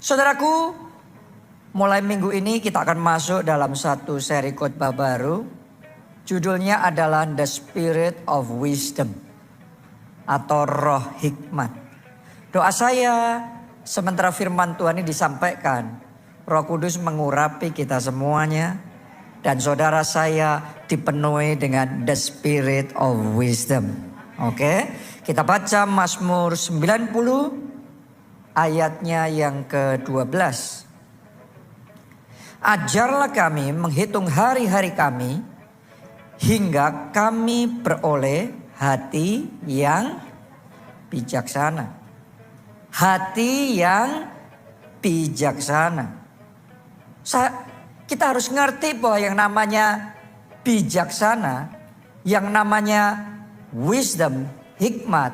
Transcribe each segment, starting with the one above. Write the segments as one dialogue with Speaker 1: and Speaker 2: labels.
Speaker 1: Saudaraku, mulai minggu ini kita akan masuk dalam satu seri khotbah baru. Judulnya adalah The Spirit of Wisdom atau Roh Hikmat. Doa saya sementara firman Tuhan ini disampaikan, Roh Kudus mengurapi kita semuanya dan saudara saya dipenuhi dengan The Spirit of Wisdom. Oke, kita baca Mazmur 90 ayatnya yang ke-12. Ajarlah kami menghitung hari-hari kami, hingga kami beroleh hati yang bijaksana. Hati yang bijaksana. Kita harus ngerti bahwa yang namanya bijaksana, yang namanya wisdom, hikmat,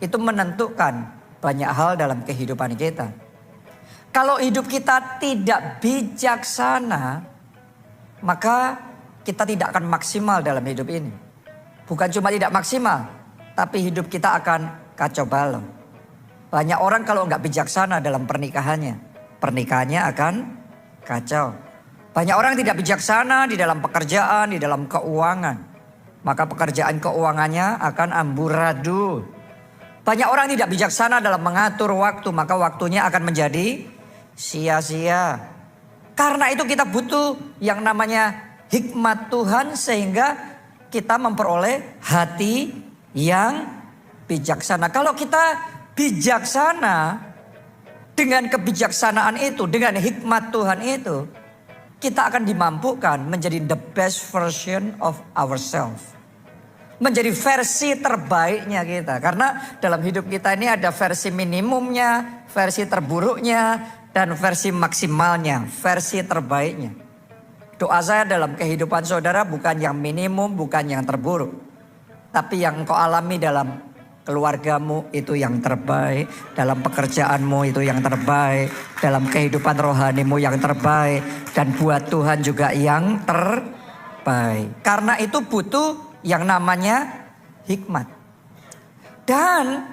Speaker 1: itu menentukan banyak hal dalam kehidupan kita. Kalau hidup kita tidak bijaksana, maka kita tidak akan maksimal dalam hidup ini. Bukan cuma tidak maksimal, tapi hidup kita akan kacau balau. Banyak orang kalau nggak bijaksana dalam pernikahannya akan kacau. Banyak orang tidak bijaksana di dalam pekerjaan, di dalam keuangan. Maka pekerjaan keuangannya akan amburadul. Banyak orang tidak bijaksana dalam mengatur waktu, maka waktunya akan menjadi sia-sia. Karena itu kita butuh yang namanya hikmat Tuhan sehingga kita memperoleh hati yang bijaksana. Kalau kita bijaksana dengan kebijaksanaan itu, dengan hikmat Tuhan itu, kita akan dimampukan menjadi the best version of ourselves. Menjadi versi terbaiknya kita. Karena dalam hidup kita ini ada versi minimumnya, versi terburuknya, dan versi maksimalnya, versi terbaiknya. Doa saya dalam kehidupan saudara bukan yang minimum, bukan yang terburuk. Tapi yang engkau alami dalam keluargamu itu yang terbaik. Dalam pekerjaanmu itu yang terbaik. Dalam kehidupan rohanimu yang terbaik. Dan buat Tuhan juga yang terbaik. Karena itu butuh yang namanya hikmat. Dan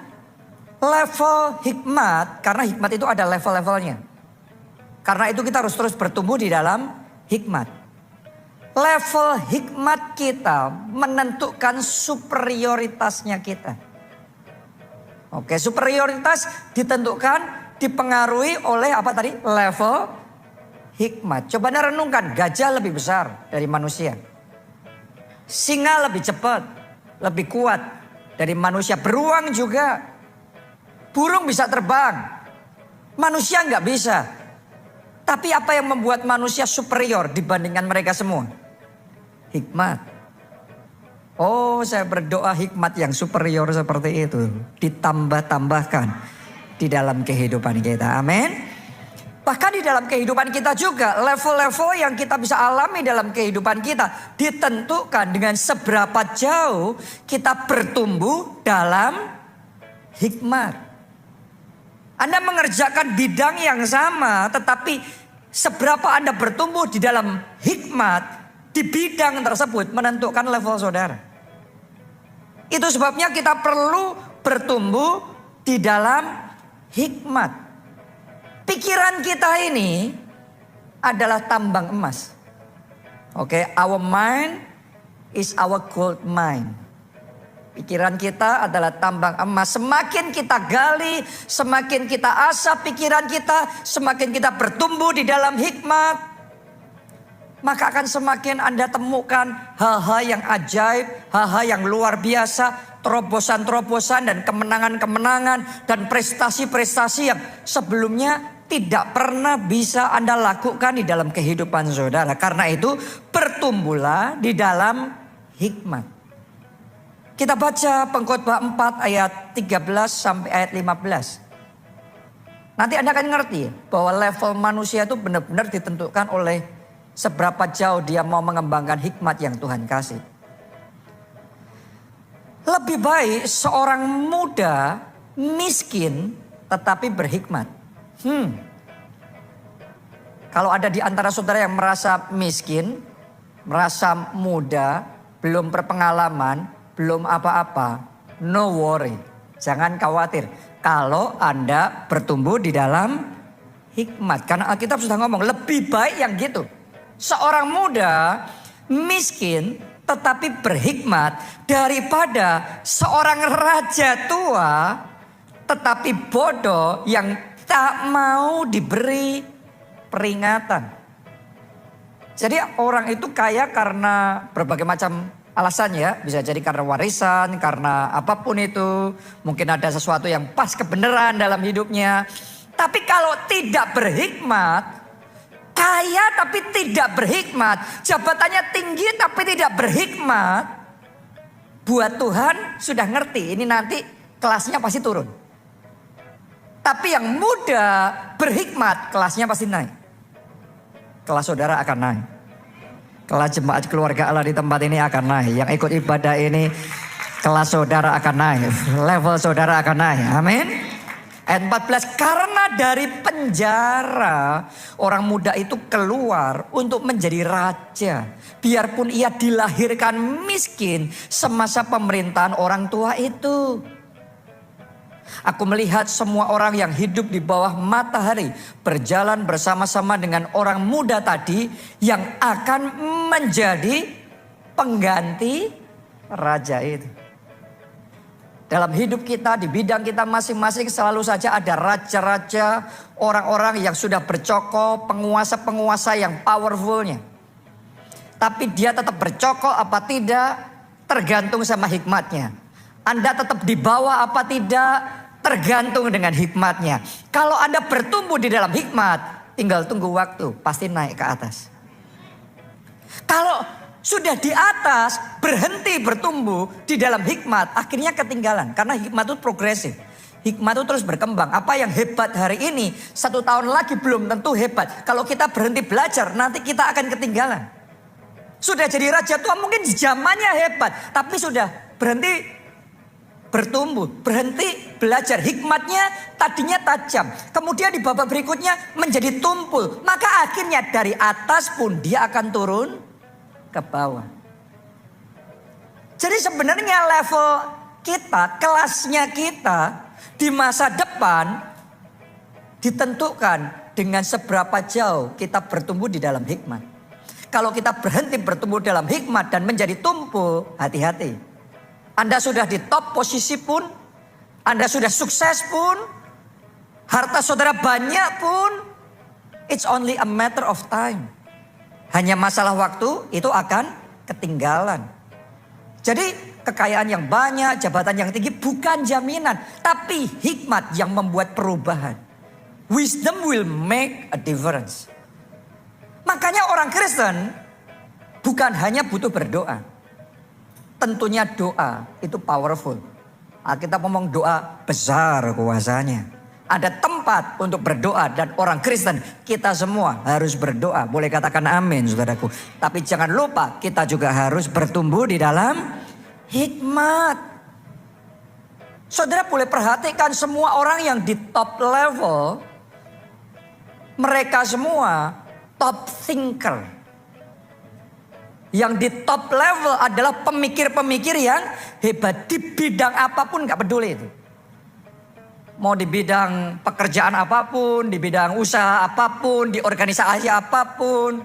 Speaker 1: level hikmat, karena hikmat itu ada level-levelnya. Karena itu kita harus terus bertumbuh di dalam hikmat. Level hikmat kita menentukan superioritasnya kita. Oke, superioritas ditentukan, dipengaruhi oleh apa tadi? Level hikmat. Coba Anda renungkan, gajah lebih besar dari manusia. Singa lebih cepat, lebih kuat dari manusia. Beruang juga. Burung bisa terbang. Manusia nggak bisa. Tapi apa yang membuat manusia superior dibandingkan mereka semua? Hikmat. Oh, saya berdoa hikmat yang superior seperti itu ditambah-tambahkan di dalam kehidupan kita. Amin. Bahkan di dalam kehidupan kita juga level-level yang kita bisa alami dalam kehidupan kita ditentukan dengan seberapa jauh kita bertumbuh dalam hikmat. Anda mengerjakan bidang yang sama tetapi seberapa Anda bertumbuh di dalam hikmat di bidang tersebut menentukan level saudara. Itu sebabnya kita perlu bertumbuh di dalam hikmat. Pikiran kita ini adalah tambang emas. Oke, our mind is our gold mine. Pikiran kita adalah tambang emas. Semakin kita gali, semakin kita asah pikiran kita, semakin kita bertumbuh di dalam hikmat, maka akan semakin Anda temukan hal-hal yang ajaib, hal-hal yang luar biasa, terobosan-terobosan dan kemenangan-kemenangan dan prestasi-prestasi yang sebelumnya tidak pernah bisa Anda lakukan di dalam kehidupan saudara. Karena itu bertumbuhlah di dalam hikmat. Kita baca Pengkhotbah 4 ayat 13 sampai ayat 15. Nanti Anda akan ngerti bahwa level manusia itu benar-benar ditentukan oleh seberapa jauh dia mau mengembangkan hikmat yang Tuhan kasih. Lebih baik seorang muda miskin tetapi berhikmat. Kalau ada di antara saudara yang merasa miskin, merasa muda, belum berpengalaman, belum apa-apa, no worry. Jangan khawatir kalau Anda bertumbuh di dalam hikmat. Karena Alkitab sudah ngomong lebih baik yang gitu. Seorang muda miskin tetapi berhikmat daripada seorang raja tua tetapi bodoh yang tak mau diberi peringatan. Jadi orang itu kaya karena berbagai macam alasan ya. Bisa jadi karena warisan, karena apapun itu. Mungkin ada sesuatu yang pas kebenaran dalam hidupnya. Tapi kalau tidak berhikmat, kaya tapi tidak berhikmat, jabatannya tinggi tapi tidak berhikmat, buat Tuhan sudah ngerti ini nanti kelasnya pasti turun. Tapi yang muda berhikmat kelasnya pasti naik. Kelas saudara akan naik. Kelas jemaat keluarga Allah di tempat ini akan naik. Yang ikut ibadah ini kelas saudara akan naik. Level saudara akan naik. Amin. Ayat 14, karena dari penjara orang muda itu keluar untuk menjadi raja. Biarpun ia dilahirkan miskin semasa pemerintahan orang tua itu. Aku melihat semua orang yang hidup di bawah matahari berjalan bersama-sama dengan orang muda tadi yang akan menjadi pengganti raja itu. Dalam hidup kita, di bidang kita masing-masing selalu saja ada raja-raja, orang-orang yang sudah bercokol, penguasa-penguasa yang powerfulnya. Tapi dia tetap bercokol apa tidak tergantung sama hikmatnya. Anda tetap di bawah apa tidak tergantung dengan hikmatnya. Kalau Anda bertumbuh di dalam hikmat, tinggal tunggu waktu, pasti naik ke atas. Kalau sudah di atas, berhenti bertumbuh di dalam hikmat, akhirnya ketinggalan. Karena hikmat itu progresif. Hikmat itu terus berkembang. Apa yang hebat hari ini, 1 tahun lagi belum tentu hebat. Kalau kita berhenti belajar, nanti kita akan ketinggalan. Sudah jadi raja tua mungkin di zamannya hebat. Tapi sudah berhenti bertumbuh, berhenti belajar. Hikmatnya tadinya tajam. Kemudian di babak berikutnya menjadi tumpul. Maka akhirnya dari atas pun dia akan turun ke bawah. Jadi sebenarnya level kita, kelasnya kita di masa depan ditentukan dengan seberapa jauh kita bertumbuh di dalam hikmat. Kalau kita berhenti bertumbuh dalam hikmat dan menjadi tumpul, hati-hati. Anda sudah di top posisi pun, Anda sudah sukses pun, harta saudara banyak pun, it's only a matter of time. Hanya masalah waktu, itu akan ketinggalan. Jadi kekayaan yang banyak, jabatan yang tinggi bukan jaminan. Tapi hikmat yang membuat perubahan. Wisdom will make a difference. Makanya orang Kristen bukan hanya butuh berdoa. Tentunya doa itu powerful. Kita ngomong doa besar kuasanya. Ada tempat untuk berdoa dan orang Kristen kita semua harus berdoa. Boleh katakan amin saudaraku. Tapi jangan lupa kita juga harus bertumbuh di dalam hikmat. Saudara boleh perhatikan semua orang yang di top level. Mereka semua top thinker. Yang di top level adalah pemikir-pemikir yang hebat. Di bidang apapun gak peduli itu. Mau di bidang pekerjaan apapun, di bidang usaha apapun, di organisasi apapun.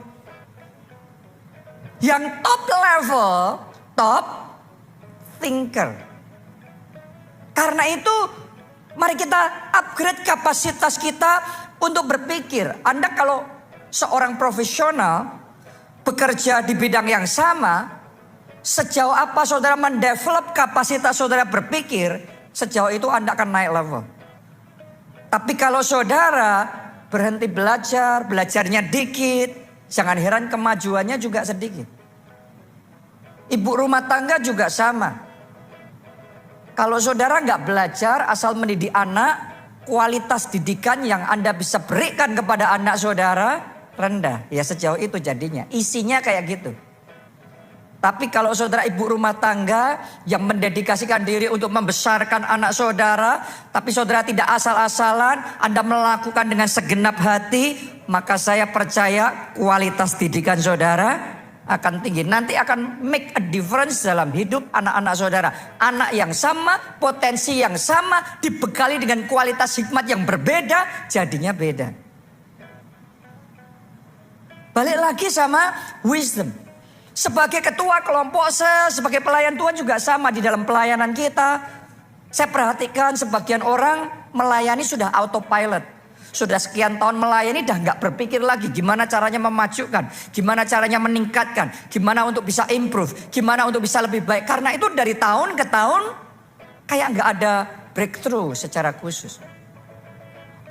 Speaker 1: Yang top level, top thinker. Karena itu mari kita upgrade kapasitas kita untuk berpikir. Anda kalau seorang profesional bekerja di bidang yang sama, sejauh apa saudara mendevelop kapasitas saudara berpikir, sejauh itu Anda akan naik level. Tapi kalau saudara berhenti belajar, belajarnya dikit, jangan heran kemajuannya juga sedikit. Ibu rumah tangga juga sama. Kalau saudara nggak belajar, asal mendidik anak, kualitas didikan yang Anda bisa berikan kepada anak saudara rendah. Ya sejauh itu jadinya, isinya kayak gitu. Tapi kalau saudara ibu rumah tangga yang mendedikasikan diri untuk membesarkan anak saudara, tapi saudara tidak asal-asalan, Anda melakukan dengan segenap hati, maka saya percaya kualitas didikan saudara akan tinggi. Nanti akan make a difference dalam hidup anak-anak saudara. Anak yang sama, potensi yang sama, dibekali dengan kualitas hikmat yang berbeda, jadinya beda. Balik lagi sama wisdom. Sebagai ketua kelompok saya, sebagai pelayan Tuhan juga sama di dalam pelayanan kita. Saya perhatikan sebagian orang melayani sudah autopilot. Sudah sekian tahun melayani dah nggak berpikir lagi gimana caranya memajukan, gimana caranya meningkatkan, gimana untuk bisa improve, gimana untuk bisa lebih baik. Karena itu dari tahun ke tahun kayak nggak ada breakthrough secara khusus.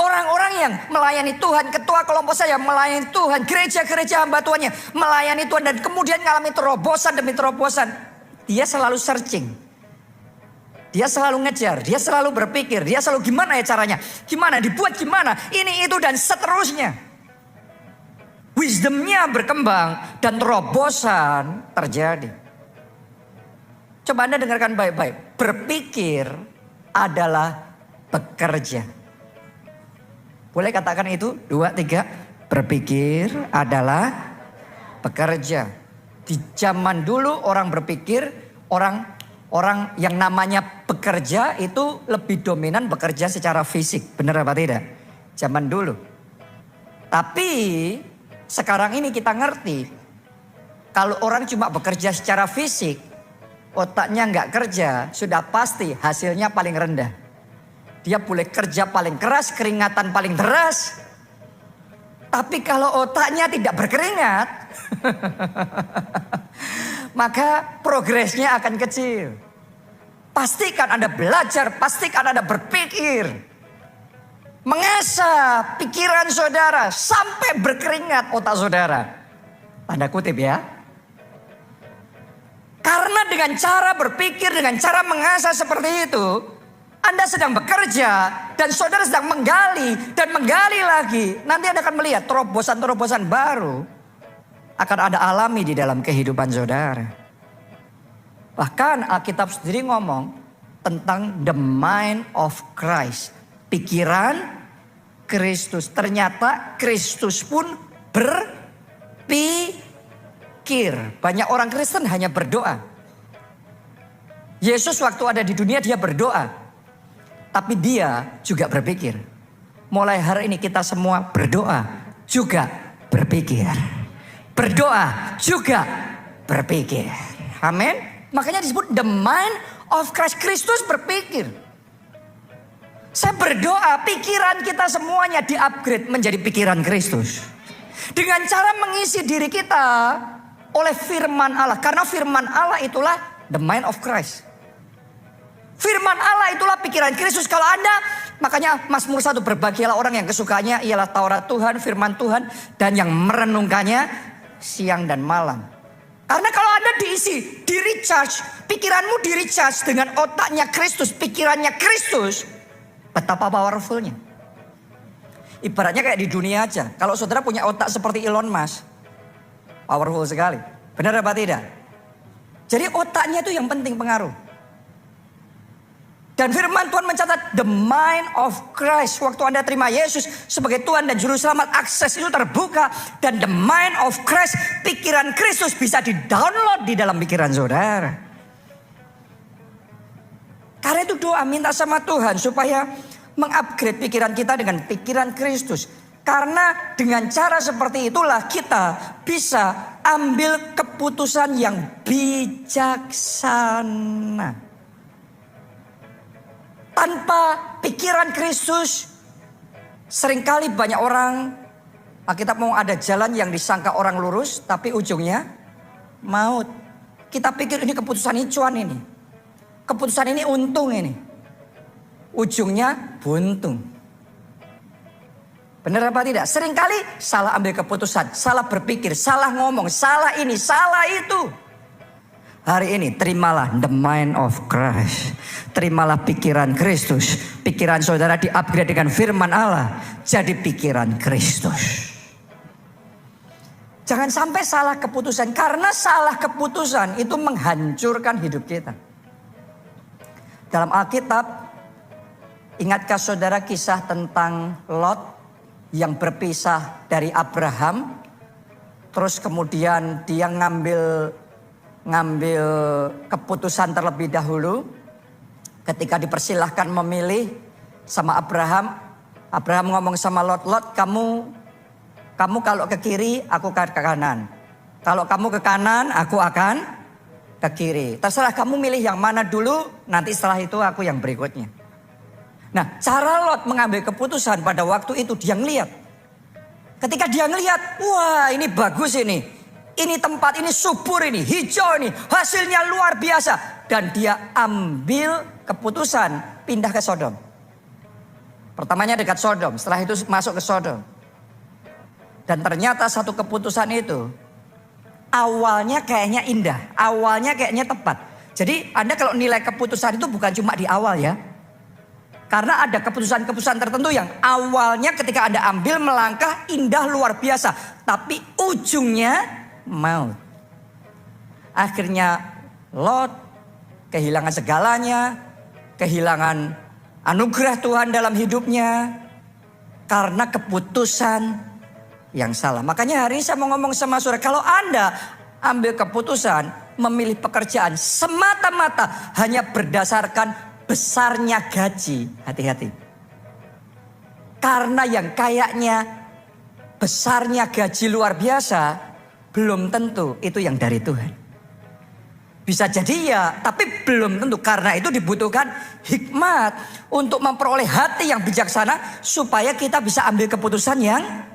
Speaker 1: Orang-orang yang melayani Tuhan, ketua kelompok saya melayani Tuhan, gereja-gereja hamba Tuhannya melayani Tuhan dan kemudian mengalami terobosan demi terobosan. Dia selalu searching. Dia selalu ngejar, dia selalu berpikir, dia selalu gimana ya caranya, gimana dibuat gimana, ini itu dan seterusnya. Wisdomnya berkembang dan terobosan terjadi. Coba Anda dengarkan baik-baik. Berpikir adalah bekerja. Boleh katakan itu? 2, 3. Berpikir adalah bekerja. Di zaman dulu orang berpikir, orang yang namanya bekerja itu lebih dominan bekerja secara fisik. Benar apa tidak? Zaman dulu. Tapi sekarang ini kita ngerti. Kalau orang cuma bekerja secara fisik, otaknya nggak kerja, sudah pasti hasilnya paling rendah. Dia boleh kerja paling keras, keringatan paling deras. Tapi kalau otaknya tidak berkeringat, maka progresnya akan kecil. Pastikan Anda belajar, pastikan Anda berpikir. Mengasah pikiran saudara sampai berkeringat otak saudara. Tanda kutip ya. Karena dengan cara berpikir, dengan cara mengasah seperti itu, Anda sedang bekerja dan saudara sedang menggali dan menggali lagi. Nanti Anda akan melihat terobosan-terobosan baru akan Anda alami di dalam kehidupan saudara. Bahkan Alkitab sendiri ngomong tentang the mind of Christ. Pikiran Kristus. Ternyata Kristus pun berpikir. Banyak orang Kristen hanya berdoa. Yesus waktu ada di dunia dia berdoa. Tapi dia juga berpikir. Mulai hari ini kita semua berdoa juga berpikir. Berdoa juga berpikir. Amin. Makanya disebut the mind of Christ. Kristus berpikir. Saya berdoa pikiran kita semuanya di-upgrade menjadi pikiran Kristus. Dengan cara mengisi diri kita oleh firman Allah. Karena firman Allah itulah the mind of Christ. Firman Allah itulah pikiran Kristus. Kalau Anda, makanya Mazmur 1, berbahagialah orang yang kesukaannya ialah Taurat Tuhan, firman Tuhan, dan yang merenungkannya siang dan malam. Karena kalau Anda diisi, di-recharge, pikiranmu di-recharge dengan otaknya Kristus, pikirannya Kristus, betapa powerfulnya. Ibaratnya kayak di dunia aja. Kalau saudara punya otak seperti Elon Musk, powerful sekali. Benar apa tidak? Jadi otaknya itu yang penting pengaruh. Dan firman Tuhan mencatat the mind of Christ. Waktu Anda terima Yesus sebagai Tuhan dan Juru Selamat, akses itu terbuka. Dan the mind of Christ, pikiran Kristus bisa di-download di dalam pikiran saudara. Karena itu doa minta sama Tuhan supaya mengupgrade pikiran kita dengan pikiran Kristus. Karena dengan cara seperti itulah kita bisa ambil keputusan yang bijaksana. Tanpa pikiran Kristus, seringkali banyak orang, kita mau ada jalan yang disangka orang lurus, tapi ujungnya maut. Kita pikir ini keputusan ini cuan ini. Keputusan ini untung ini. Ujungnya buntung. Benar apa tidak? Seringkali salah ambil keputusan, salah berpikir, salah ngomong, salah ini, salah itu. Hari ini terimalah the mind of Christ. Terimalah pikiran Kristus. Pikiran saudara di-upgrade dengan firman Allah. Jadi pikiran Kristus. Jangan sampai salah keputusan. Karena salah keputusan itu menghancurkan hidup kita. Dalam Alkitab, ingatkah saudara kisah tentang Lot yang berpisah dari Abraham? Terus kemudian dia ngambil keputusan terlebih dahulu. Ketika dipersilahkan memilih sama Abraham. Abraham ngomong sama Lot, Lot kamu Kamu kalau ke kiri, aku ke kanan. Kalau kamu ke kanan, aku akan ke kiri. Terserah kamu milih yang mana dulu, nanti setelah itu aku yang berikutnya. Nah, cara Lot mengambil keputusan pada waktu itu dia ngeliat. Ketika dia ngeliat, wah ini bagus ini. Ini tempat ini subur ini, hijau ini, hasilnya luar biasa. Dan dia ambil keputusan pindah ke Sodom. Pertamanya dekat Sodom, setelah itu masuk ke Sodom. Dan ternyata satu keputusan itu awalnya kayaknya indah, awalnya kayaknya tepat. Jadi Anda kalau nilai keputusan itu bukan cuma di awal ya. Karena ada keputusan-keputusan tertentu yang awalnya ketika Anda ambil melangkah indah luar biasa. Tapi ujungnya maut. Akhirnya Lot kehilangan segalanya. Kehilangan anugerah Tuhan dalam hidupnya. Karena keputusan yang salah. Makanya hari ini saya mau ngomong sama saudara. Kalau Anda ambil keputusan memilih pekerjaan semata-mata hanya berdasarkan besarnya gaji. Hati-hati. Karena yang kayaknya besarnya gaji luar biasa belum tentu itu yang dari Tuhan. Bisa jadi ya, tapi belum tentu. Karena itu dibutuhkan hikmat untuk memperoleh hati yang bijaksana supaya kita bisa ambil keputusan yang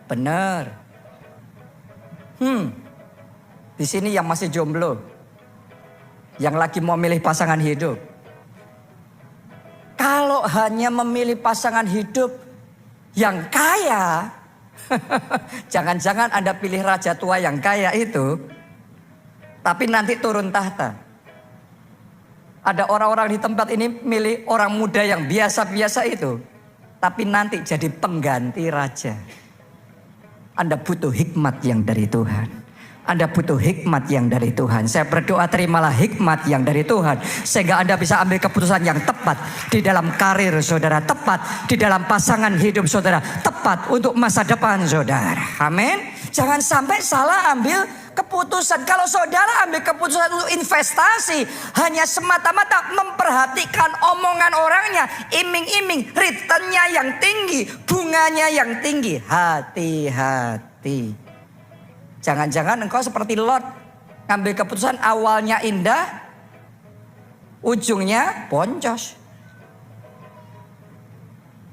Speaker 1: benar. Di sini yang masih jomblo, yang lagi mau milih pasangan hidup. Kalau hanya memilih pasangan hidup yang kaya, jangan-jangan Anda pilih raja tua yang kaya itu, tapi nanti turun tahta. Ada orang-orang di tempat ini milih orang muda yang biasa-biasa itu, tapi nanti jadi pengganti raja. Anda butuh hikmat yang dari Tuhan. Anda butuh hikmat yang dari Tuhan. Saya berdoa terimalah hikmat yang dari Tuhan. Sehingga Anda bisa ambil keputusan yang tepat. Di dalam karir saudara. Tepat di dalam pasangan hidup saudara. Tepat untuk masa depan saudara. Amin. Jangan sampai salah ambil keputusan. Kalau saudara ambil keputusan untuk investasi. Hanya semata-mata memperhatikan omongan orangnya. Iming-iming. Returnnya yang tinggi. Bunganya yang tinggi. Hati-hati. Jangan-jangan engkau seperti Lot. Ngambil keputusan awalnya indah. Ujungnya boncos.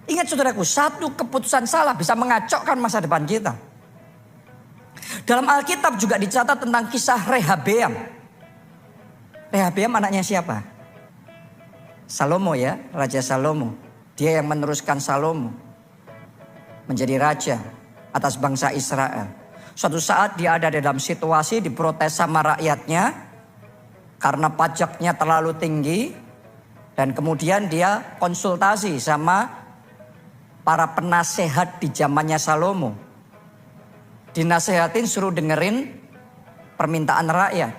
Speaker 1: Ingat saudaraku, satu keputusan salah bisa mengacaukan masa depan kita. Dalam Alkitab juga dicatat tentang kisah Rehabeam. Rehabeam anaknya siapa? Salomo ya, Raja Salomo. Dia yang meneruskan Salomo menjadi raja atas bangsa Israel. Suatu saat dia ada dalam situasi diprotes sama rakyatnya karena pajaknya terlalu tinggi. Dan kemudian dia konsultasi sama para penasehat di zamannya Salomo. Dinasehatin suruh dengerin permintaan rakyat.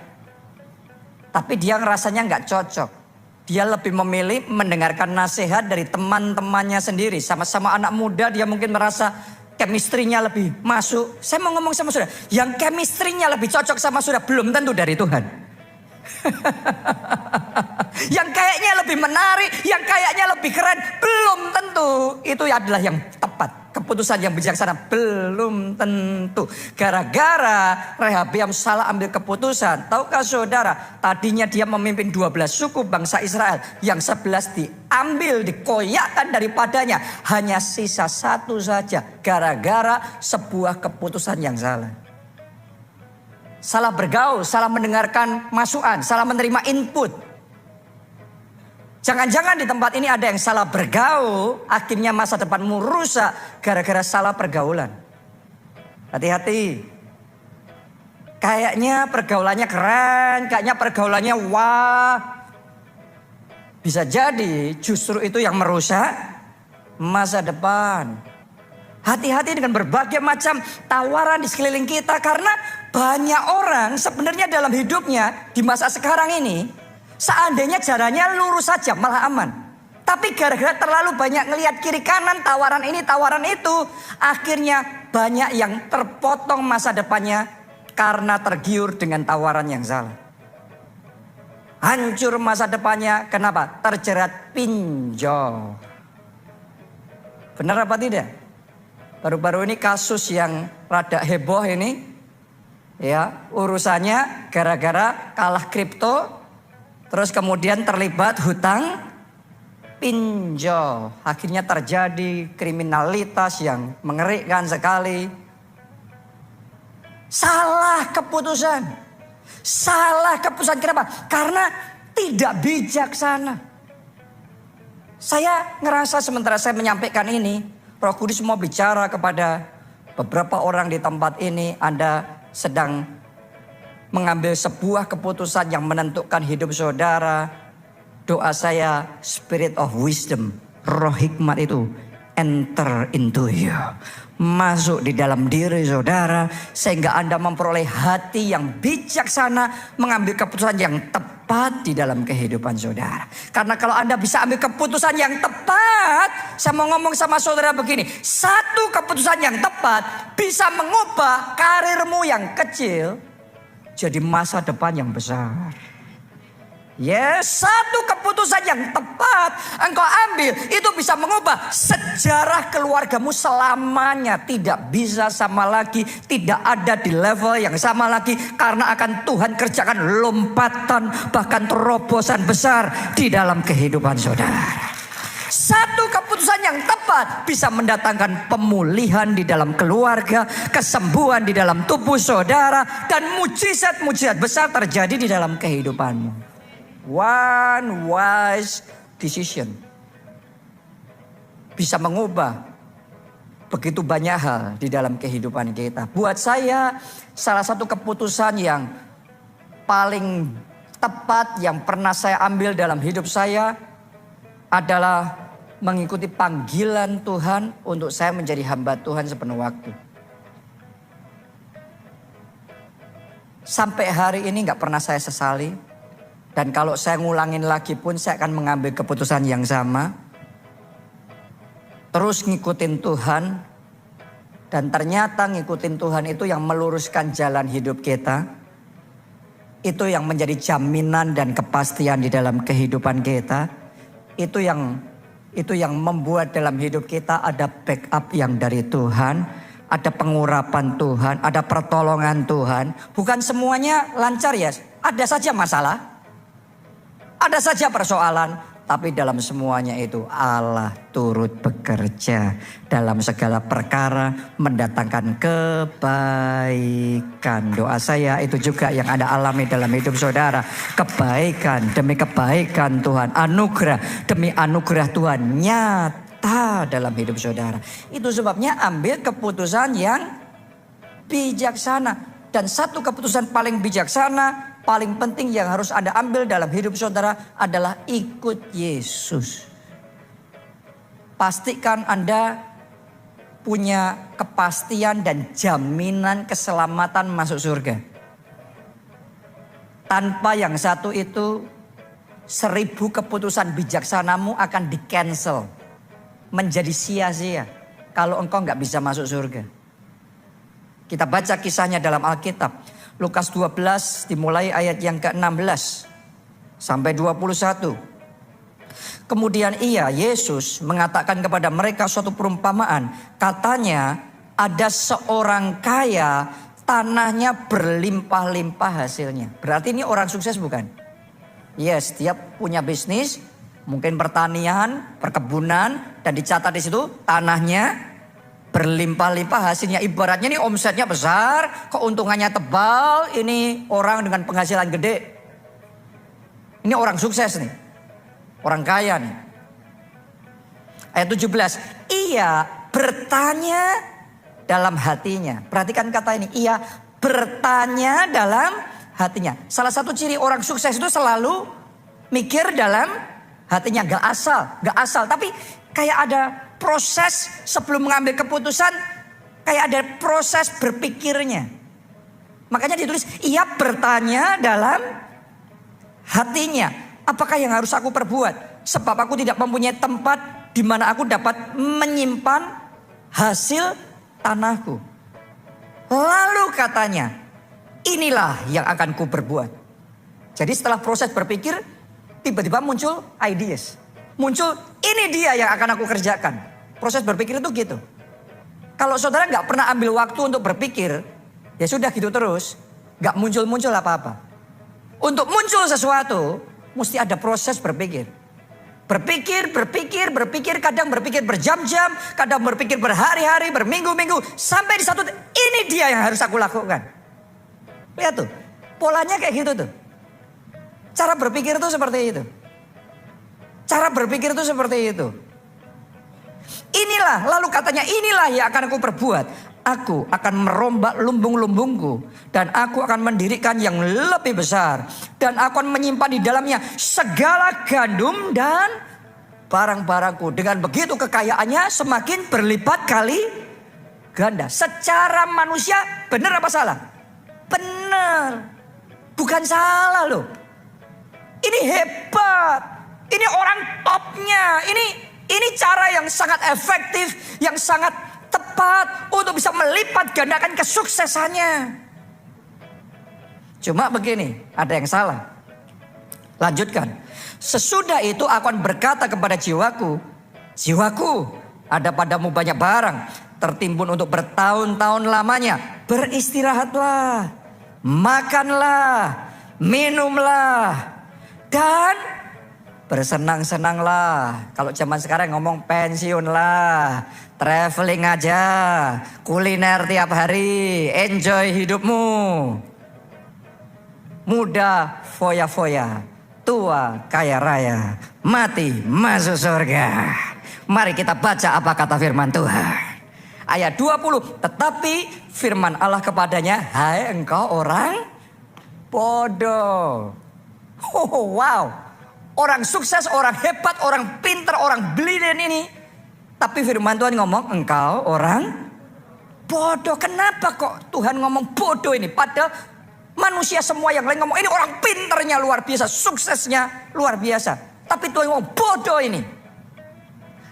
Speaker 1: Tapi dia ngerasanya nggak cocok. Dia lebih memilih mendengarkan nasihat dari teman-temannya sendiri. Sama-sama anak muda dia mungkin merasa chemistry-nya lebih masuk. Saya mau ngomong sama saudara, yang chemistry-nya lebih cocok sama saudara belum tentu dari Tuhan. Yang kayaknya lebih menarik, yang kayaknya lebih keren, belum tentu itu adalah yang tepat. Keputusan yang bijaksana belum tentu. Gara-gara Rehabeam salah ambil keputusan. Tahukah saudara, tadinya dia memimpin 12 suku bangsa Israel. Yang 11 diambil, dikoyakkan daripadanya. Hanya sisa satu saja. Gara-gara sebuah keputusan yang salah. Salah bergaul, salah mendengarkan masukan, salah menerima input. Jangan-jangan di tempat ini ada yang salah bergaul, akhirnya masa depanmu rusak gara-gara salah pergaulan. Hati-hati. Kayaknya pergaulannya keren, kayaknya pergaulannya wah. Bisa jadi justru itu yang merusak masa depan. Hati-hati dengan berbagai macam tawaran di sekeliling kita. Karena banyak orang sebenarnya dalam hidupnya di masa sekarang ini, seandainya jalannya lurus saja malah aman. Tapi gara-gara terlalu banyak ngelihat kiri kanan, tawaran ini tawaran itu, akhirnya banyak yang terpotong masa depannya karena tergiur dengan tawaran yang salah. Hancur masa depannya, kenapa? Terjerat pinjol. Benar apa tidak? Baru-baru ini kasus yang rada heboh ini, ya urusannya gara-gara kalah kripto, terus kemudian terlibat hutang pinjol. Akhirnya terjadi kriminalitas yang mengerikan sekali. Salah keputusan. Salah keputusan, kenapa? Karena tidak bijaksana. Saya ngerasa sementara saya menyampaikan ini, Roh Kudus mau bicara kepada beberapa orang di tempat ini. Anda sedang mengambil sebuah keputusan yang menentukan hidup saudara. Doa saya, spirit of wisdom, roh hikmat itu enter into you. Masuk di dalam diri saudara. Sehingga Anda memperoleh hati yang bijaksana. Mengambil keputusan yang tepat di dalam kehidupan saudara. Karena kalau Anda bisa ambil keputusan yang tepat. Saya mau ngomong sama saudara begini. Satu keputusan yang tepat bisa mengubah karirmu yang kecil jadi masa depan yang besar. Yes, satu keputusan yang tepat engkau ambil itu bisa mengubah sejarah keluargamu selamanya. Tidak bisa sama lagi, tidak ada di level yang sama lagi, karena akan Tuhan kerjakan lompatan bahkan terobosan besar di dalam kehidupan saudara. Satu keputusan yang tepat bisa mendatangkan pemulihan di dalam keluarga, kesembuhan di dalam tubuh saudara, dan mujizat-mujizat besar terjadi di dalam kehidupanmu. One wise decision bisa mengubah begitu banyak hal di dalam kehidupan kita. Buat saya, salah satu keputusan yang paling tepat yang pernah saya ambil dalam hidup saya adalah mengikuti panggilan Tuhan untuk saya menjadi hamba Tuhan sepenuh waktu. Sampai hari ini gak pernah saya sesali. Dan kalau saya ngulangin lagi pun saya akan mengambil keputusan yang sama. Terus ngikutin Tuhan. Dan ternyata ngikutin Tuhan itu yang meluruskan jalan hidup kita. Itu yang menjadi jaminan dan kepastian di dalam kehidupan kita. Itu yang membuat dalam hidup kita ada backup yang dari Tuhan. Ada pengurapan Tuhan, ada pertolongan Tuhan. Bukan semuanya lancar ya, ada saja masalah. Ada saja persoalan, tapi dalam semuanya itu Allah turut bekerja dalam segala perkara mendatangkan kebaikan. Doa saya itu juga yang Anda alami dalam hidup saudara. Kebaikan demi kebaikan Tuhan, anugerah demi anugerah Tuhan nyata dalam hidup saudara. Itu sebabnya ambil keputusan yang bijaksana. Dan satu keputusan paling bijaksana, paling penting yang harus Anda ambil dalam hidup saudara adalah ikut Yesus. Pastikan Anda punya kepastian dan jaminan keselamatan masuk surga. Tanpa yang satu itu, 1000 keputusan bijaksanamu akan di-cancel. Menjadi sia-sia kalau engkau nggak bisa masuk surga. Kita baca kisahnya dalam Alkitab. Lukas 12 dimulai ayat yang ke-16 sampai 21. Kemudian Yesus mengatakan kepada mereka suatu perumpamaan. Katanya ada seorang kaya, tanahnya berlimpah-limpah hasilnya. Berarti ini orang sukses bukan? Yes, dia punya bisnis, mungkin pertanian, perkebunan, dan dicatat di situ tanahnya berlimpah-limpah hasilnya. Ibaratnya ini omsetnya besar, keuntungannya tebal. Ini orang dengan penghasilan gede. Ini orang sukses nih. Orang kaya nih. Ayat 17. Ia bertanya dalam hatinya. Perhatikan kata ini. Ia bertanya dalam hatinya. Salah satu ciri orang sukses itu selalu mikir dalam hatinya. Gak asal. Tapi kayak ada proses sebelum mengambil keputusan, kayak ada proses berpikirnya. Makanya ditulis, ia bertanya dalam hatinya, apakah yang harus aku perbuat? Sebab aku tidak mempunyai tempat di mana aku dapat menyimpan hasil tanahku. Lalu katanya, inilah yang akan ku berbuat. Jadi setelah proses berpikir, tiba-tiba muncul ideas. Muncul, ini dia yang akan aku kerjakan. Proses berpikir itu gitu. Kalau saudara nggak pernah ambil waktu untuk berpikir, ya sudah gitu terus. Nggak muncul-muncul apa-apa. Untuk muncul sesuatu, mesti ada proses berpikir. Berpikir, kadang berpikir berjam-jam, kadang berpikir berhari-hari, berminggu-minggu. Sampai di satu, ini dia yang harus aku lakukan. Lihat tuh, polanya kayak gitu tuh. Cara berpikir itu seperti itu. Cara berpikir itu seperti itu. Inilah, lalu katanya inilah yang akan aku perbuat. Aku akan merombak lumbung-lumbungku. Dan aku akan mendirikan yang lebih besar. Dan aku akan menyimpan di dalamnya segala gandum dan barang-barangku. Dengan begitu kekayaannya semakin berlipat kali ganda. Secara manusia benar apa salah? Benar. Bukan salah loh. Ini hebat. Ini orang topnya. Ini cara yang sangat efektif, yang sangat tepat untuk bisa melipat gandakan kesuksesannya. Cuma begini, ada yang salah. Lanjutkan. Sesudah itu aku akan berkata kepada jiwaku, jiwaku, ada padamu banyak barang tertimbun untuk bertahun-tahun lamanya. Beristirahatlah, makanlah, minumlah, dan bersenang-senanglah. Kalau zaman sekarang ngomong pensiun lah. Traveling aja. Kuliner tiap hari. Enjoy hidupmu. Muda foya-foya. Tua kaya raya. Mati masuk surga. Mari kita baca apa kata firman Tuhan. Ayat 20. Tetapi firman Allah kepadanya. Hai engkau orang bodoh. Oh wow. Orang sukses, orang hebat, orang pintar, orang brilliant ini. Tapi firman Tuhan ngomong, engkau orang bodoh. Kenapa kok Tuhan ngomong bodoh ini? Padahal manusia semua yang lain ngomong, ini orang pintarnya luar biasa, suksesnya luar biasa. Tapi Tuhan ngomong bodoh ini.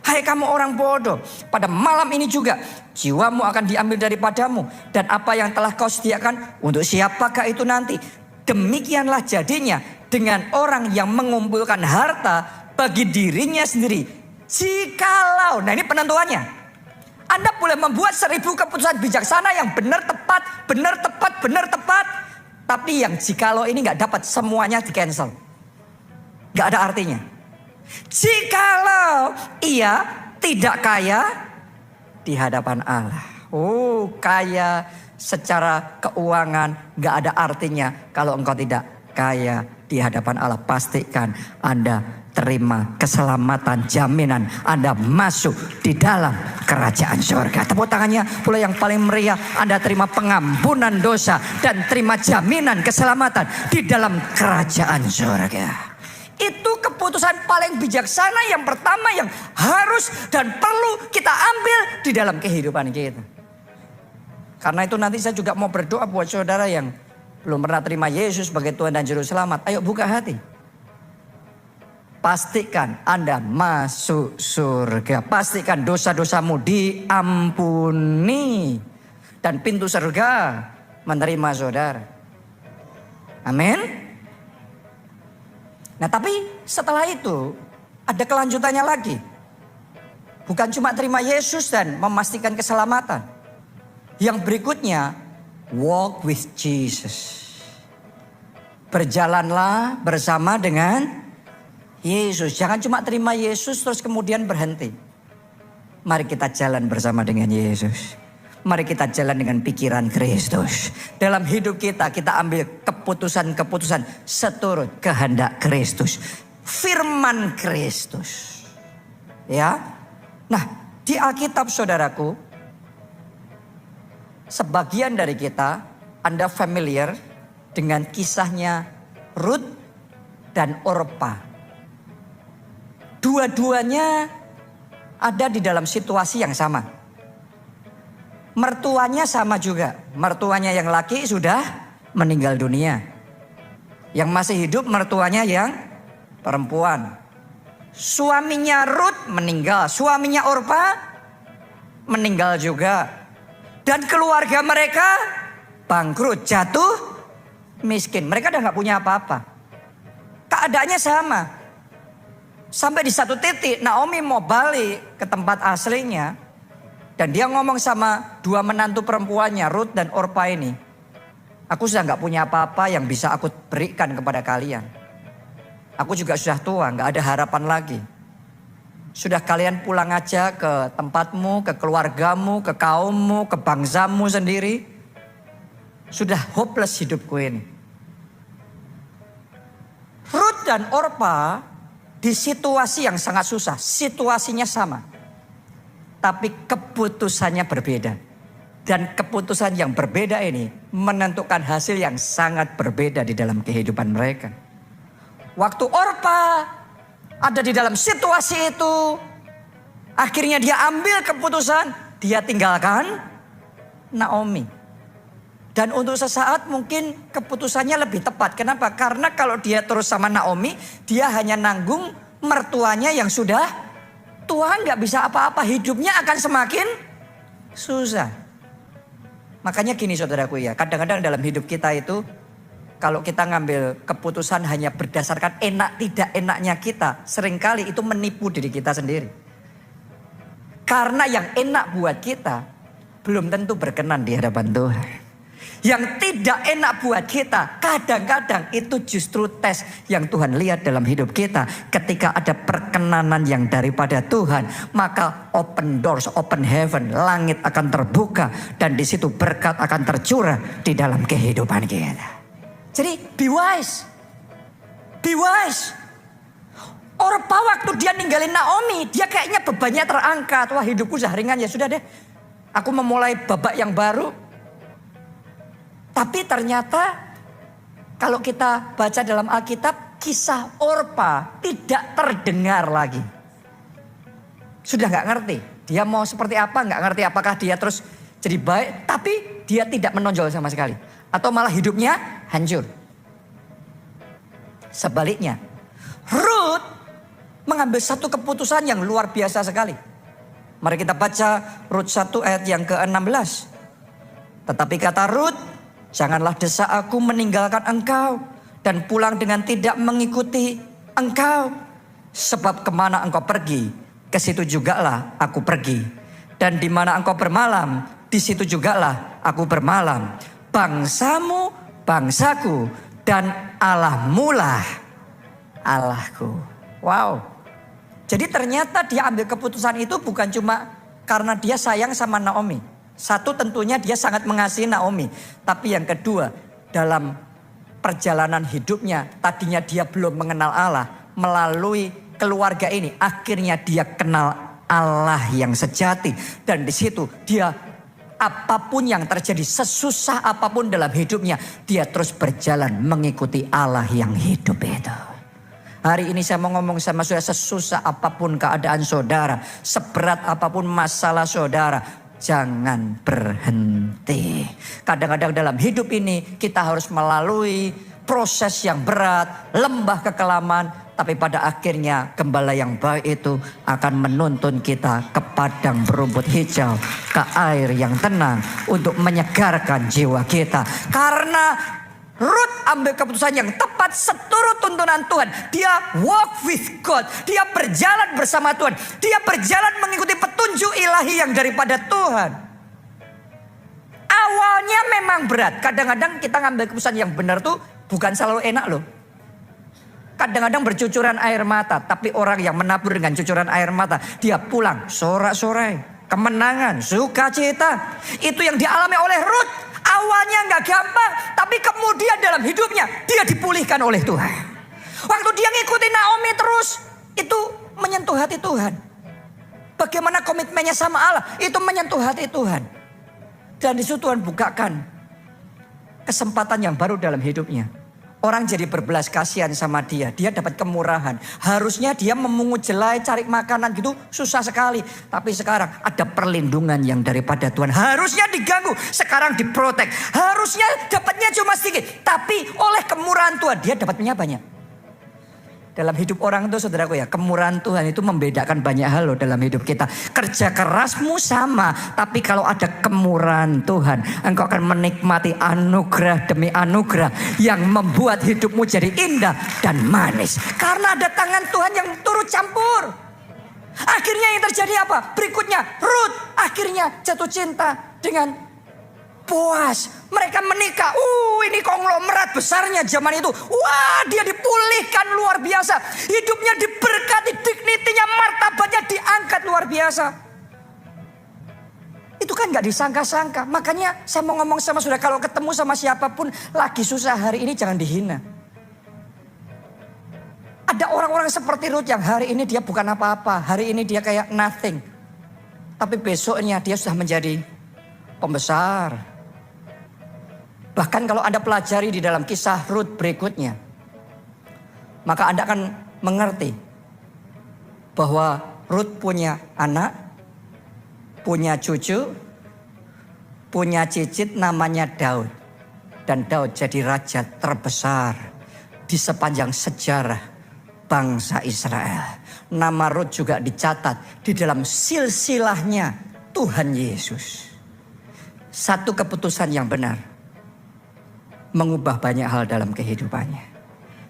Speaker 1: Hai kamu orang bodoh. Pada malam ini juga jiwamu akan diambil daripadamu. Dan apa yang telah kau sediakan, untuk siapakah itu nanti? Demikianlah jadinya dengan orang yang mengumpulkan harta bagi dirinya sendiri. Jikalau, nah ini penentuannya. Anda boleh membuat 1000 keputusan bijaksana yang benar tepat, benar tepat, benar tepat. Tapi yang jikalau ini gak dapat, semuanya di cancel. Gak ada artinya. Jikalau ia tidak kaya di hadapan Allah. Oh, kaya secara keuangan gak ada artinya kalau engkau tidak kaya di hadapan Allah. Pastikan Anda terima keselamatan, jaminan Anda masuk di dalam kerajaan surga. Tepuk tangannya pula yang paling meriah. Anda terima pengampunan dosa dan terima jaminan keselamatan di dalam kerajaan surga. Itu keputusan paling bijaksana yang pertama yang harus dan perlu kita ambil di dalam kehidupan kita. Karena itu nanti saya juga mau berdoa buat saudara yang belum pernah terima Yesus sebagai Tuhan dan Juru Selamat. Ayo buka hati. Pastikan Anda masuk surga. Pastikan dosa-dosamu diampuni. Dan pintu surga menerima saudara. Amin. Nah tapi setelah itu ada kelanjutannya lagi. Bukan cuma terima Yesus dan memastikan keselamatan. Yang berikutnya, walk with Jesus. Berjalanlah bersama dengan Yesus. Jangan cuma terima Yesus terus kemudian berhenti. Mari kita jalan bersama dengan Yesus. Mari kita jalan dengan pikiran Kristus. Dalam hidup kita ambil keputusan-keputusan seturut kehendak Kristus. Firman Kristus. Ya. Nah, di Alkitab saudaraku, sebagian dari kita, Anda familiar dengan kisahnya Ruth dan Orpa. Dua-duanya ada di dalam situasi yang sama. Mertuanya sama juga. Mertuanya yang laki sudah meninggal dunia. Yang masih hidup mertuanya yang perempuan. Suaminya Ruth meninggal. Suaminya Orpa meninggal juga. Dan keluarga mereka bangkrut, jatuh miskin. Mereka udah gak punya apa-apa. Keadaannya sama. Sampai di satu titik Naomi mau balik ke tempat aslinya. Dan dia ngomong sama dua menantu perempuannya, Ruth dan Orpa ini. Aku sudah gak punya apa-apa yang bisa aku berikan kepada kalian. Aku juga sudah tua, gak ada harapan lagi. Sudah kalian pulang aja ke tempatmu, ke keluargamu, ke kaummu, ke bangsamu sendiri. Sudah hopeless hidupku ini. Ruth dan Orpa di situasi yang sangat susah. Situasinya sama. Tapi keputusannya berbeda. Dan keputusan yang berbeda ini menentukan hasil yang sangat berbeda di dalam kehidupan mereka. Waktu Orpa ada di dalam situasi itu, akhirnya dia ambil keputusan, dia tinggalkan Naomi. Dan untuk sesaat mungkin keputusannya lebih tepat. Kenapa? Karena kalau dia terus sama Naomi, dia hanya nanggung mertuanya yang sudah tua, nggak bisa apa-apa, hidupnya akan semakin susah. Makanya gini saudaraku ya, kadang-kadang dalam hidup kita itu, kalau kita ngambil keputusan hanya berdasarkan enak tidak enaknya kita, seringkali itu menipu diri kita sendiri. Karena yang enak buat kita belum tentu berkenan di hadapan Tuhan. Yang tidak enak buat kita kadang-kadang itu justru tes yang Tuhan lihat dalam hidup kita. Ketika ada perkenanan yang daripada Tuhan, maka open doors, open heaven, langit akan terbuka dan di situ berkat akan tercurah di dalam kehidupan kita. Jadi be wise. Be wise. Orpa waktu dia ninggalin Naomi, dia kayaknya bebannya terangkat. Wah, hidupku sudah ringan, ya sudah deh. Aku memulai babak yang baru. Tapi ternyata kalau kita baca dalam Alkitab, kisah Orpa tidak terdengar lagi. Sudah gak ngerti. Dia mau seperti apa, gak ngerti apakah dia terus jadi baik. Tapi dia tidak menonjol sama sekali. Atau malah hidupnya hancur. Sebaliknya, Ruth mengambil satu keputusan yang luar biasa sekali. Mari kita baca Rut 1 ayat yang ke-16. Tetapi kata Rut, janganlah desak aku meninggalkan engkau dan pulang dengan tidak mengikuti engkau. Sebab kemana engkau pergi, ke situ jugalah aku pergi. Dan di mana engkau bermalam, di situ jugalah aku bermalam. Bangsamu, bangsaku, dan Allahmu lah Allahku. Wow. Jadi ternyata dia ambil keputusan itu bukan cuma karena dia sayang sama Naomi. Satu, tentunya dia sangat mengasihi Naomi. Tapi yang kedua, dalam perjalanan hidupnya, tadinya dia belum mengenal Allah. Melalui keluarga ini, akhirnya dia kenal Allah yang sejati. Dan di situ dia, apapun yang terjadi, sesusah apapun dalam hidupnya, dia terus berjalan mengikuti Allah yang hidup itu. Hari ini saya mau ngomong sama saudara, sesusah apapun keadaan saudara, seberat apapun masalah saudara, jangan berhenti. Kadang-kadang dalam hidup ini kita harus melalui proses yang berat, lembah kekelaman. Tapi pada akhirnya gembala yang baik itu akan menuntun kita ke padang berumput hijau, ke air yang tenang untuk menyegarkan jiwa kita. Karena Ruth ambil keputusan yang tepat seturut tuntunan Tuhan. Dia walk with God. Dia berjalan bersama Tuhan. Dia berjalan mengikuti petunjuk ilahi yang daripada Tuhan. Awalnya memang berat. Kadang-kadang kita ngambil keputusan yang benar tuh bukan selalu enak loh. Kadang-kadang bercucuran air mata. Tapi orang yang menabur dengan cucuran air mata, dia pulang sorak-sorai. Kemenangan, sukacita. Itu yang dialami oleh Ruth. Awalnya gak gampang, tapi kemudian dalam hidupnya dia dipulihkan oleh Tuhan. Waktu dia ngikutin Naomi terus, itu menyentuh hati Tuhan. Bagaimana komitmennya sama Allah, itu menyentuh hati Tuhan. Dan disitu Tuhan bukakan kesempatan yang baru dalam hidupnya. Orang jadi berbelas kasihan sama dia. Dia dapat kemurahan. Harusnya dia memungut jelai cari makanan gitu susah sekali. Tapi sekarang ada perlindungan yang daripada Tuhan. Harusnya diganggu. Sekarang diprotek. Harusnya dapatnya cuma sedikit. Tapi oleh kemurahan Tuhan dia dapatnya banyak. Dalam hidup orang itu saudaraku ya, kemurahan Tuhan itu membedakan banyak hal loh dalam hidup kita. Kerja kerasmu sama, tapi kalau ada kemurahan Tuhan, engkau akan menikmati anugerah demi anugerah yang membuat hidupmu jadi indah dan manis. Karena ada tangan Tuhan yang turut campur. Akhirnya yang terjadi apa? Berikutnya Ruth akhirnya jatuh cinta dengan Boaz. Mereka menikah. Ini konglomerat besarnya zaman itu. Wah, dia dipulihkan luar biasa. Hidupnya diberkati, dignitinya, martabatnya diangkat luar biasa. Itu kan gak disangka-sangka. Makanya saya mau ngomong sama saudara, kalau ketemu sama siapapun lagi susah hari ini jangan dihina. Ada orang-orang seperti Ruth yang hari ini dia bukan apa-apa. Hari ini dia kayak nothing. Tapi besoknya dia sudah menjadi pembesar. Bahkan kalau Anda pelajari di dalam kisah Ruth berikutnya, maka Anda akan mengerti bahwa Ruth punya anak, punya cucu, punya cicit namanya Daud. Dan Daud jadi raja terbesar di sepanjang sejarah bangsa Israel. Nama Ruth juga dicatat di dalam silsilahnya Tuhan Yesus. Satu keputusan yang benar mengubah banyak hal dalam kehidupannya.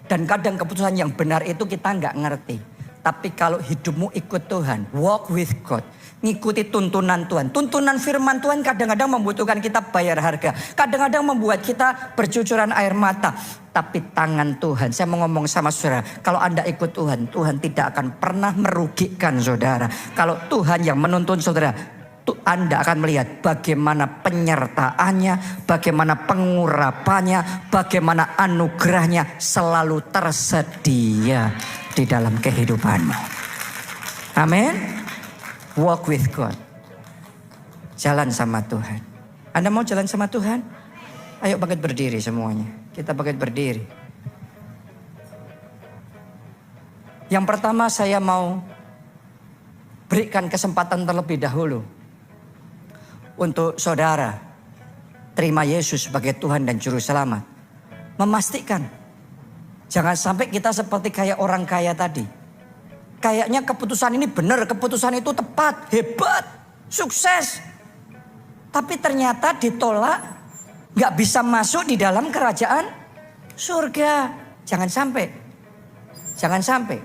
Speaker 1: Dan kadang keputusan yang benar itu kita nggak ngerti. Tapi kalau hidupmu ikut Tuhan, walk with God, ngikuti tuntunan Tuhan. Tuntunan firman Tuhan kadang-kadang membutuhkan kita bayar harga. Kadang-kadang membuat kita bercucuran air mata. Tapi tangan Tuhan, saya mau ngomong sama saudara, kalau Anda ikut Tuhan, Tuhan tidak akan pernah merugikan saudara. Kalau Tuhan yang menuntun saudara, Anda akan melihat bagaimana penyertaannya, bagaimana pengurapannya, bagaimana anugerahnya selalu tersedia di dalam kehidupanmu. Amin. Walk with God. Jalan sama Tuhan. Anda mau jalan sama Tuhan? Ayo bangkit berdiri semuanya. Kita bangkit berdiri. Yang pertama saya mau berikan kesempatan terlebih dahulu untuk saudara terima Yesus sebagai Tuhan dan Juru Selamat. Memastikan jangan sampai kita seperti kayak orang kaya tadi. Kayaknya keputusan ini benar, keputusan itu tepat, hebat, sukses. Tapi ternyata ditolak, gak bisa masuk di dalam kerajaan surga. Jangan sampai. Jangan sampai.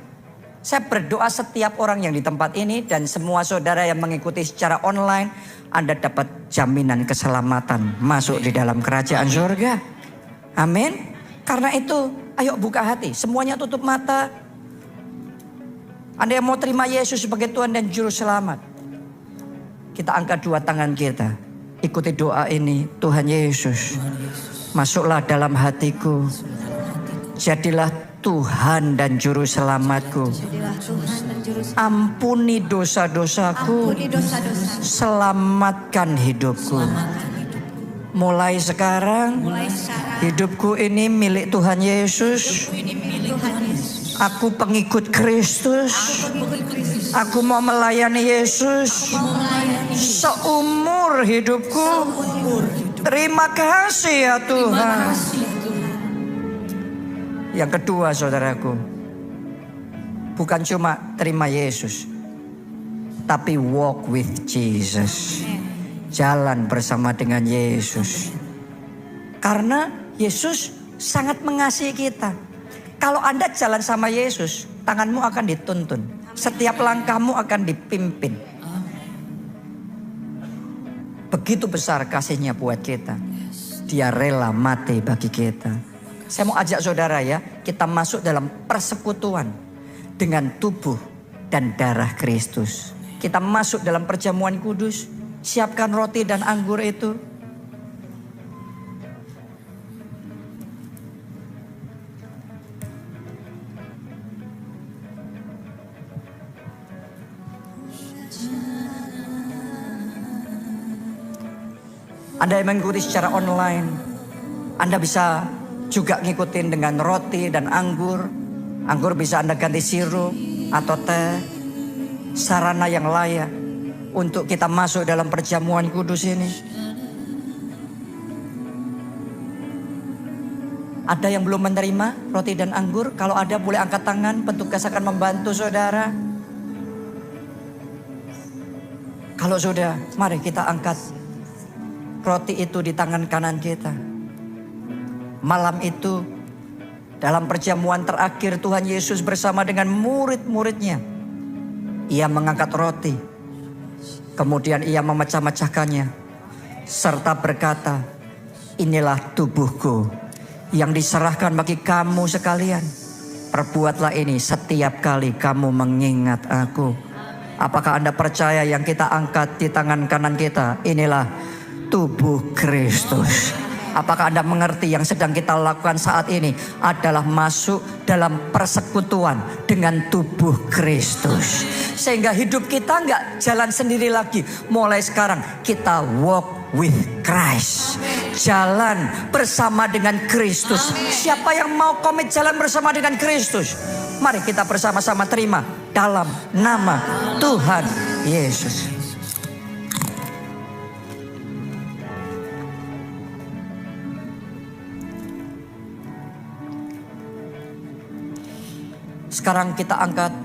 Speaker 1: Saya berdoa setiap orang yang di tempat ini dan semua saudara yang mengikuti secara online, Anda dapat jaminan keselamatan masuk di dalam kerajaan surga. Amin. Karena itu, ayo buka hati. Semuanya tutup mata. Anda yang mau terima Yesus sebagai Tuhan dan Juru Selamat, kita angkat dua tangan kita. Ikuti doa ini. Tuhan Yesus, masuklah dalam hatiku. Jadilah Tuhan dan Juru Selamatku. Ampuni dosa-dosaku. Selamatkan hidupku. Mulai sekarang, hidupku ini milik Tuhan Yesus. Aku pengikut Kristus. Aku mau melayani Yesus seumur hidupku. Terima kasih ya Tuhan. Yang kedua saudaraku, bukan cuma terima Yesus, tapi walk with Jesus. Jalan bersama dengan Yesus. Karena Yesus sangat mengasihi kita. Kalau Anda jalan sama Yesus, tanganmu akan dituntun. Setiap langkahmu akan dipimpin. Begitu besar kasihnya buat kita. Dia rela mati bagi kita. Saya mau ajak saudara ya, kita masuk dalam persekutuan dengan tubuh dan darah Kristus. Kita masuk dalam perjamuan kudus. Siapkan roti dan anggur itu. Anda yang mengikuti secara online, Anda bisa juga ngikutin dengan roti dan anggur. Anggur bisa Anda ganti sirup atau teh. Sarana yang layak untuk kita masuk dalam perjamuan kudus ini. Ada yang belum menerima roti dan anggur? Kalau ada boleh angkat tangan, petugas akan membantu saudara. Kalau sudah, mari kita angkat roti itu di tangan kanan kita. Malam itu, dalam perjamuan terakhir Tuhan Yesus bersama dengan murid-muridnya Ia mengangkat roti, kemudian ia memecah-mecahkannya, serta berkata, inilah tubuhku yang diserahkan bagi kamu sekalian. Perbuatlah ini setiap kali kamu mengingat aku. Apakah Anda percaya yang kita angkat di tangan kanan kita, inilah tubuh Kristus? Apakah Anda mengerti yang sedang kita lakukan saat ini adalah masuk dalam persekutuan dengan tubuh Kristus? Sehingga hidup kita nggak jalan sendiri lagi. Mulai sekarang kita walk with Christ. Jalan bersama dengan Kristus. Siapa yang mau komit jalan bersama dengan Kristus? Mari kita bersama-sama terima dalam nama Tuhan Yesus. Sekarang kita angkat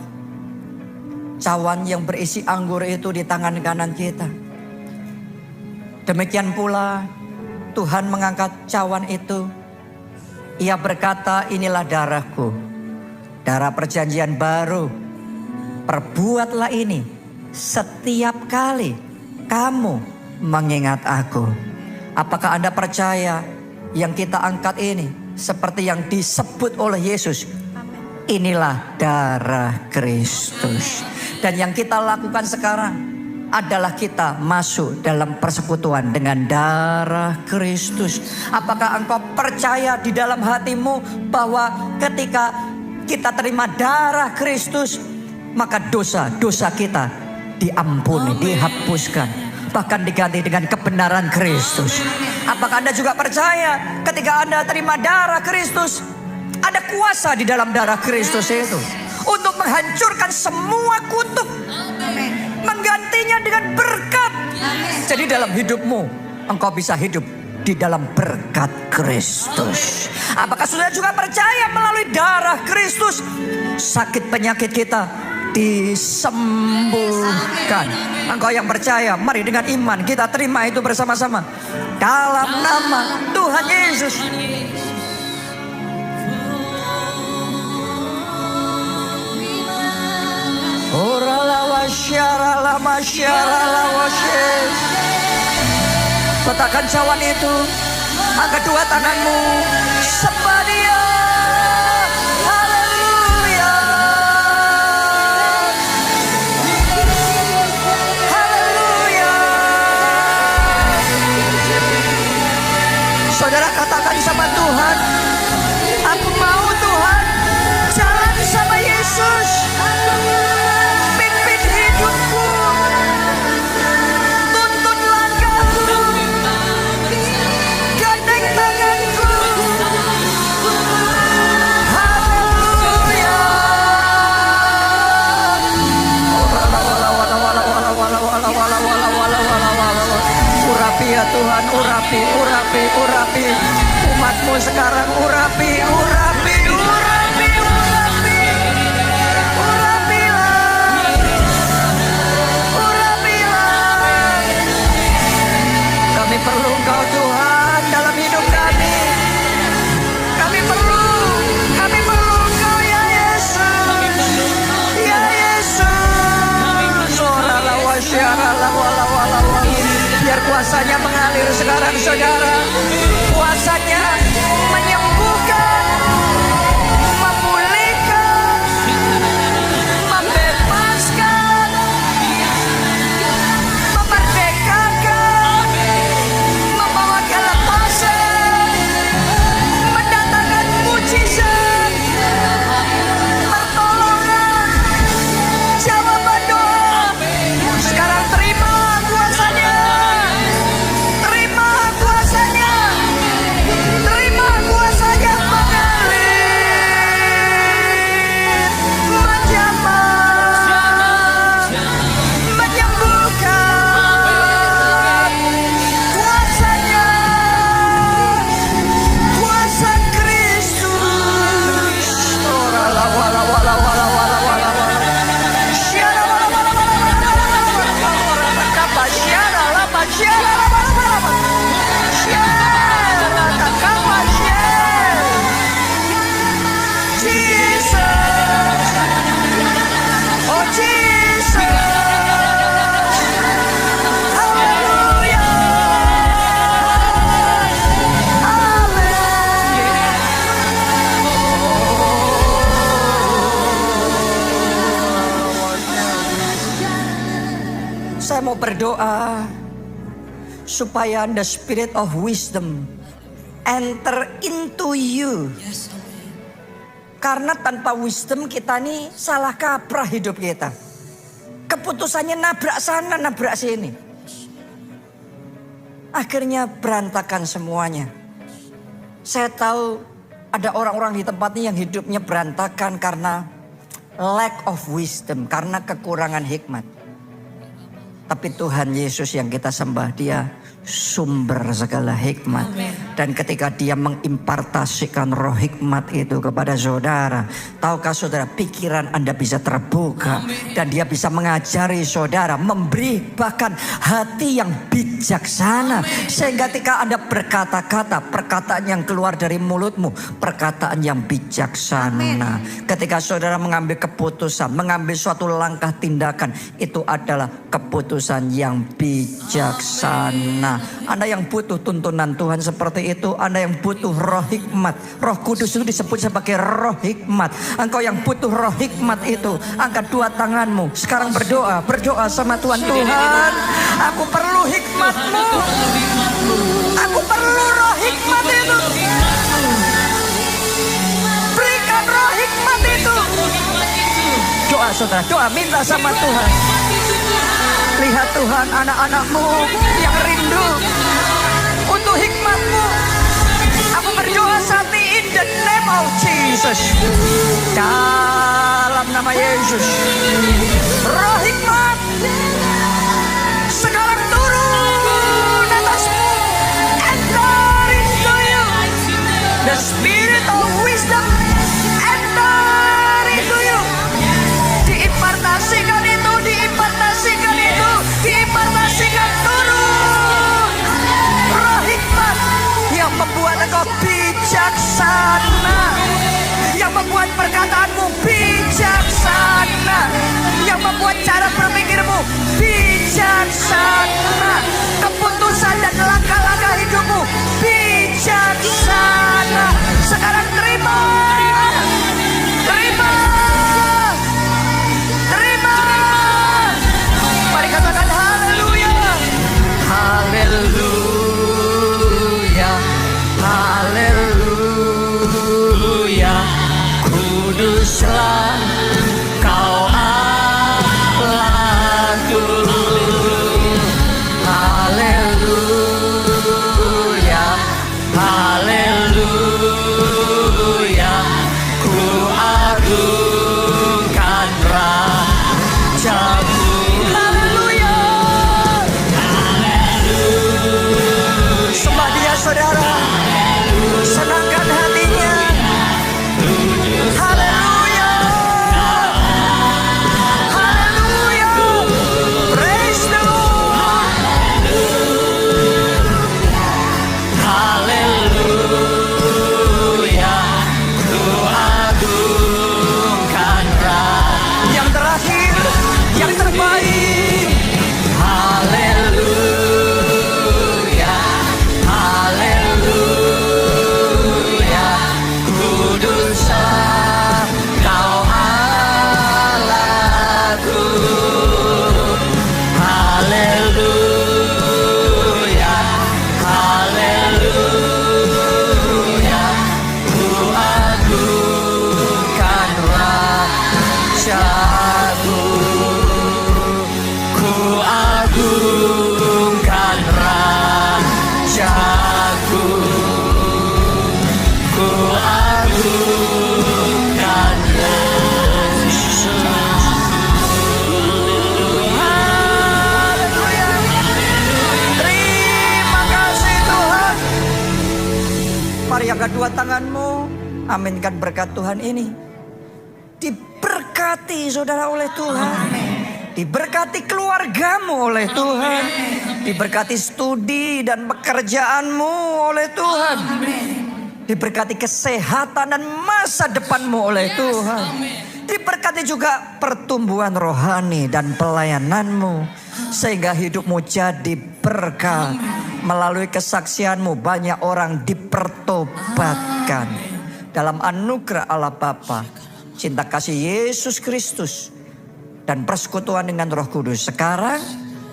Speaker 1: cawan yang berisi anggur itu di tangan kanan kita. Demikian pula Tuhan mengangkat cawan itu. Ia berkata, inilah darahku, darah perjanjian baru. Perbuatlah ini setiap kali kamu mengingat aku. Apakah Anda percaya yang kita angkat ini seperti yang disebut oleh Yesus? Inilah darah Kristus. Dan yang kita lakukan sekarang adalah kita masuk dalam persekutuan dengan darah Kristus. Apakah engkau percaya di dalam hatimu bahwa ketika kita terima darah Kristus, maka dosa-dosa kita diampuni, dihapuskan, bahkan diganti dengan kebenaran Kristus? Apakah Anda juga percaya ketika Anda terima darah Kristus, ada kuasa di dalam darah Kristus itu untuk menghancurkan semua kutuk, menggantinya dengan berkat. Jadi dalam hidupmu engkau bisa hidup di dalam berkat Kristus. Apakah saudara juga percaya melalui darah Kristus sakit penyakit kita disembuhkan? Engkau yang percaya, mari dengan iman kita terima itu bersama-sama dalam nama Tuhan Yesus. Letakkan cawan itu, angkat dua tanganmu, sembah Dia. Haleluya, haleluya. Saudara katakan sama Tuhan, aku mau Tuhan jalan sama Yesus. Ya Tuhan, urapi umatmu sekarang, urapilah. Kami perlu Engkau Tuhan dalam hidup kami. Kami perlu Engkau ya Yesus. Ya Yesus. Biar kuasanya mengalir sekarang saudara. Kuasanya menyembuhkan, memulihkan, membebaskan, memerdekakan, membawa kelepasan, mendatangkan mujizat, pertolongan, jawaban doa. Sekarang terima kuasanya. Terima kuasa berdoa supaya the spirit of wisdom enter into you. Karena tanpa wisdom kita nih salah kaprah hidup kita. Keputusannya nabrak sana, nabrak sini. Akhirnya berantakan semuanya. Saya tahu ada orang-orang di tempat ini yang hidupnya berantakan karena lack of wisdom, karena kekurangan hikmat. Tapi Tuhan Yesus yang kita sembah, Dia sumber segala hikmat. Dan ketika Dia mengimpartasikan roh hikmat itu kepada saudara, tahukah saudara, pikiran Anda bisa terbuka. Dan Dia bisa mengajari saudara, memberi bahkan hati yang bijaksana. Sehingga ketika Anda berkata-kata, perkataan yang keluar dari mulutmu, perkataan yang bijaksana. Ketika saudara mengambil keputusan, mengambil suatu langkah tindakan, itu adalah keputusan yang bijaksana. Anda yang butuh tuntunan Tuhan seperti itu, Anda yang butuh roh hikmat. Roh Kudus itu disebut sebagai roh hikmat. Engkau yang butuh roh hikmat itu, angkat dua tanganmu. Sekarang berdoa sama Tuhan. Tuhan, aku perlu hikmat-Mu. Aku perlu roh hikmat itu. Berikan roh hikmat itu. Doa saudara, doa, minta sama Tuhan. Lihat Tuhan, anak-anak-Mu yang rindu untuk hikmat-Mu. Aku berdoa saat ini in the name of Jesus. Dalam nama Yesus, roh hikmat sekarang turun atasmu. Enter into you. The spirit of wisdom enter into you. Diimpartasikan itu, diimpartasikan itu, diimpartasikan turun. Roh hikmat yang membuat engkau bijaksana, yang membuat perkataanmu bijaksana, yang membuat cara berpikirmu bijaksana, keputusan dan langkah-langkah hidupmu bijaksana. Sekarang terima, terima, terima. Mari katakan haleluya, haleluya, haleluya. Kuduslah Kau Allahku. Haleluya, haleluya. Ku agungkan Raja-Mu. Haleluya, sembah Dia saudara, senangkan hatinya. Haleluya, haleluya. Praise the Lord. Haleluya, ku agungkan Raja. Yang terakhir, yang terbaik. Haleluya, haleluya. Kuduslah Kau Allahku. Haleluya, haleluya. Ku agungkan Raja-Ku. Ku agungkan Raja-Ku. Ku agungkan Yesus. Haleluya. Terima kasih Tuhan. Mari angkat dua tanganmu, aminkan berkat Tuhan ini. Diberkati saudara oleh Tuhan. Diberkati keluargamu oleh Tuhan. Diberkati studi dan pekerjaanmu oleh Tuhan. Diberkati kesehatan dan masa depanmu oleh Tuhan. Diberkati juga pertumbuhan rohani dan pelayananmu. Sehingga hidupmu jadi berkah. Melalui kesaksianmu banyak orang dipertobatkan. Dalam anugerah Allah Bapa, cinta kasih Yesus Kristus, dan persekutuan dengan Roh Kudus sekarang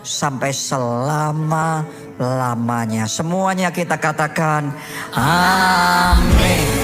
Speaker 1: sampai selama-lamanya. Semuanya kita katakan amin.